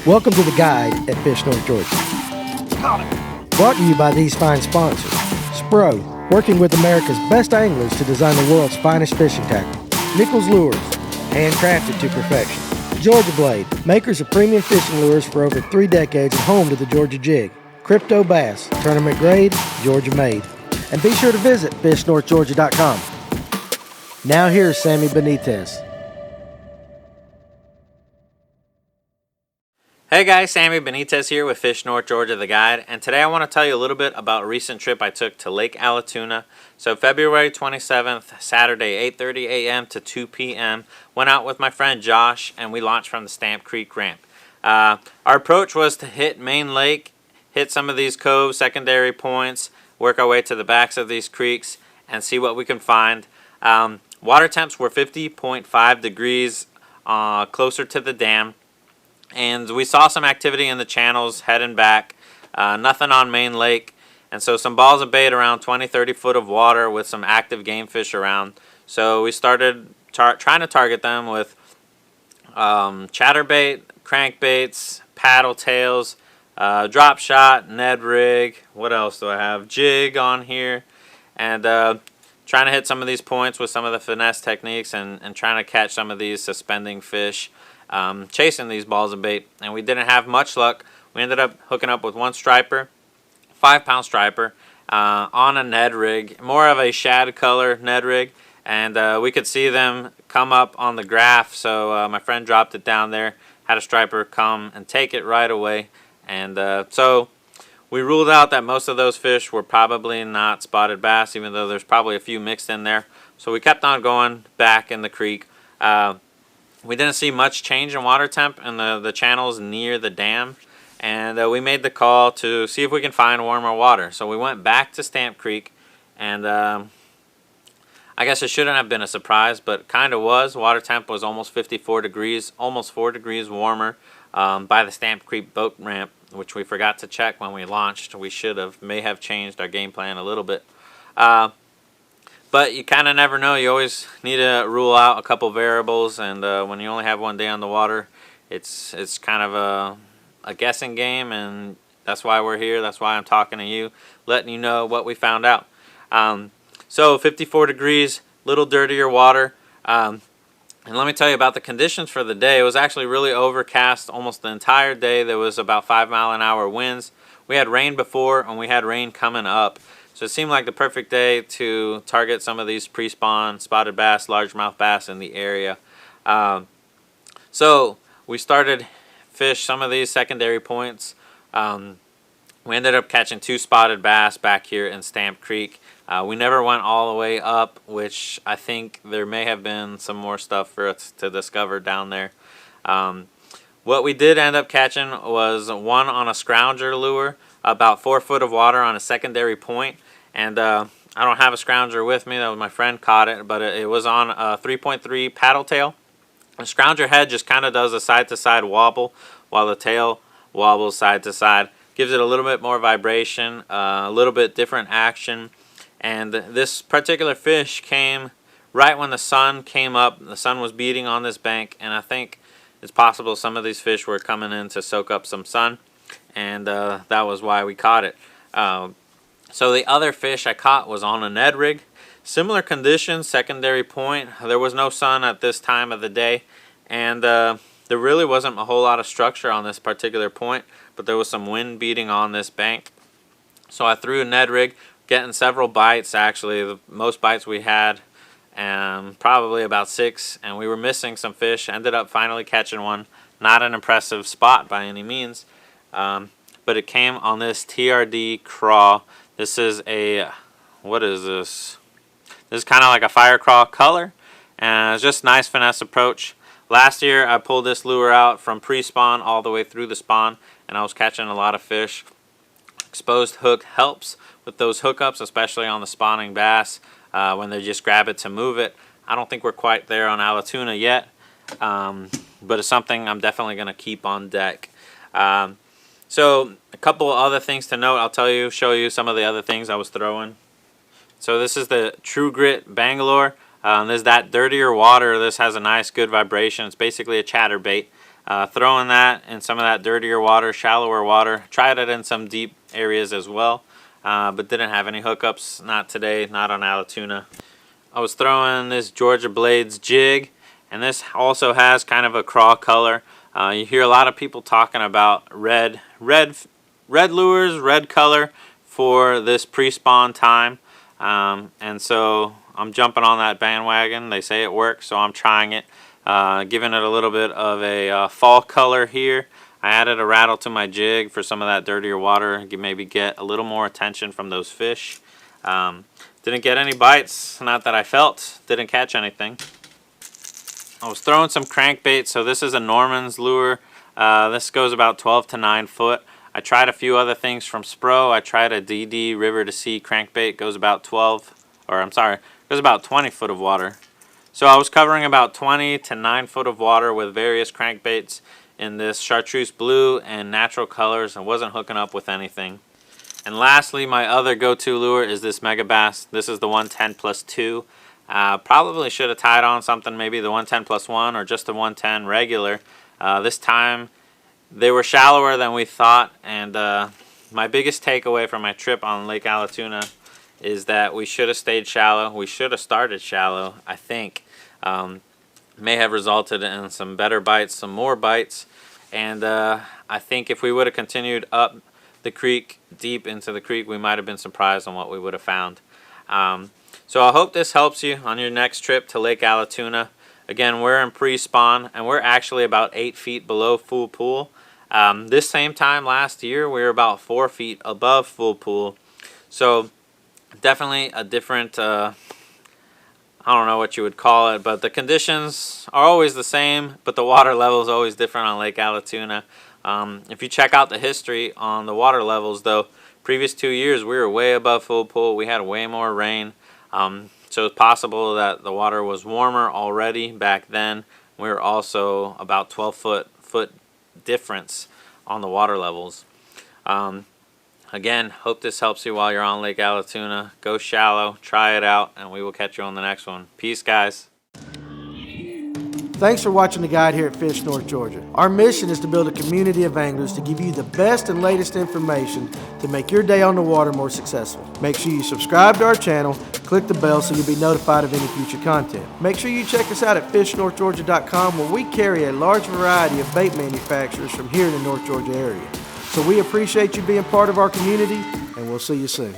Welcome to The Guide at Fish North Georgia. Brought to you by these fine sponsors. Spro, working with America's best anglers to design the world's finest fishing tackle. Nichols Lures, handcrafted to perfection. Georgia Blade, makers of premium fishing lures for over 3 decades and home to the Georgia Jig. Crypto Bass, tournament grade, Georgia made. And be sure to visit fishnorthgeorgia.com. Now here's Sammy Benitez. Hey guys, Sammy Benitez here with Fish North Georgia, the guide, and today I want to tell you a little bit about a recent trip I took to Lake Allatoona. So February 27th, Saturday, 8:30 a.m. to 2 p.m. Went out with my friend Josh, and we launched from the Stamp Creek ramp. Our approach was to hit Main Lake, hit some of these coves, secondary points, work our way to the backs of these creeks, and see what we can find. Water temps were 50.5 degrees closer to the dam. And we saw some activity in the channels heading back, nothing on Main Lake, and so some balls of bait around 20-30 foot of water with some active game fish around. So we started trying to target them with chatterbait, crankbaits, paddle tails, drop shot, Ned rig, what else do I have, jig on here, and trying to hit some of these points with some of the finesse techniques and trying to catch some of these suspending fish. Chasing these balls of bait, and we didn't have much luck. We ended up hooking up with one striper, 5-pound striper, on a Ned rig, more of a shad color Ned rig, and we could see them come up on the graph, so my friend dropped it down there, had a striper come and take it right away, and so we ruled out that most of those fish were probably not spotted bass, even though there's probably a few mixed in there. So we kept on going back in the creek. We didn't see much change in water temp in the channels near the dam, and we made the call to see if we can find warmer water. So we went back to Stamp Creek, and I guess it shouldn't have been a surprise, but kind of was. Water temp was almost 54 degrees, almost 4 degrees warmer by the Stamp Creek boat ramp, which we forgot to check when we launched. We may have changed our game plan a little bit. But you kind of never know. You always need to rule out a couple variables, and when you only have one day on the water, it's kind of a guessing game, and that's why we're here. That's why I'm talking to you, letting you know what we found out. So 54 degrees, little dirtier water, and let me tell you about the conditions for the day. It was actually really overcast almost the entire day. There was about 5-mile-an-hour winds. We had rain before, and we had rain coming up. So it seemed like the perfect day to target some of these pre-spawn spotted bass, largemouth bass in the area. So we started fish some of these secondary points. We ended up catching 2 spotted bass back here in Stamp Creek. We never went all the way up, which I think there may have been some more stuff for us to discover down there. What we did end up catching was one on a scrounger lure, about 4 foot of water on a secondary point. And I don't have a scrounger with me. That was my friend caught it, but it was on a 3.3 paddle tail. The scrounger head just kind of does a side-to-side wobble, while the tail wobbles side-to-side. Gives it a little bit more vibration, a little bit different action. And this particular fish came right when the sun came up. The sun was beating on this bank, and I think it's possible some of these fish were coming in to soak up some sun, and that was why we caught it. So the other fish I caught was on a Ned rig. Similar conditions, secondary point. There was no sun at this time of the day, and there really wasn't a whole lot of structure on this particular point, but there was some wind beating on this bank. So I threw a Ned rig, getting several bites actually. The most bites we had, probably about 6, and we were missing some fish. Ended up finally catching one. Not an impressive spot by any means, but it came on this TRD craw. This is a, what is this? This is kind of like a fire craw color, and it's just nice finesse approach. Last year I pulled this lure out from pre-spawn all the way through the spawn, and I was catching a lot of fish. Exposed hook helps with those hookups, especially on the spawning bass when they just grab it to move it. I don't think we're quite there on Allatoona yet, but it's something I'm definitely going to keep on deck. So a couple other things to note. I'll show you some of the other things I was throwing. So this is the True Grit Bangalore. There's that dirtier water. This has a nice good vibration. It's basically a chatterbait. Throwing that in some of that dirtier water, shallower water. Tried it in some deep areas as well, but didn't have any hookups. Not today, not on Allatoona. I was throwing this Georgia Blades jig, and this also has kind of a craw color. You hear a lot of people talking about red lures, red color for this pre-spawn time, and so I'm jumping on that bandwagon. They say it works, so I'm trying it. Giving it a little bit of a fall color here. I added a rattle to my jig for some of that dirtier water, maybe get a little more attention from those fish. Didn't get any bites, not that I felt. Didn't catch anything. I was throwing some crankbait, so this is a Norman's lure. This goes about 12 to 9 foot. I tried a few other things from Spro. I tried a DD River to Sea crankbait. Goes about 20 foot of water. So I was covering about 20 to 9 foot of water with various crankbaits in this chartreuse blue and natural colors, and wasn't hooking up with anything. And lastly, my other go-to lure is this Mega Bass. This is the 110 plus 2. Probably should have tied on something, maybe the 110 plus 1 or just the 110 regular. This time they were shallower than we thought, and my biggest takeaway from my trip on Lake Allatoona is that we should have stayed shallow. We should have started shallow, I think. May have resulted in some better bites, some more bites, and I think if we would have continued up the creek, deep into the creek, we might have been surprised on what we would have found. So I hope this helps you on your next trip to Lake Allatoona. Again, we're in pre-spawn, and we're actually about 8 feet below full pool. This same time last year, we were about 4 feet above full pool. So definitely a different, I don't know what you would call it, but the conditions are always the same, but the water level is always different on Lake Allatoona. If you check out the history on the water levels, though, previous 2 years we were way above full pool. We had way more rain, so it's possible that the water was warmer already back then. We were also about 12 foot difference on the water levels. Again, hope this helps you while you're on Lake Allatoona. Go shallow, try it out, and we will catch you on the next one. Peace, guys. Thanks for watching the guide here at Fish North Georgia. Our mission is to build a community of anglers to give you the best and latest information to make your day on the water more successful. Make sure you subscribe to our channel, click the bell so you'll be notified of any future content. Make sure you check us out at fishnorthgeorgia.com, where we carry a large variety of bait manufacturers from here in the North Georgia area. So we appreciate you being part of our community, and we'll see you soon.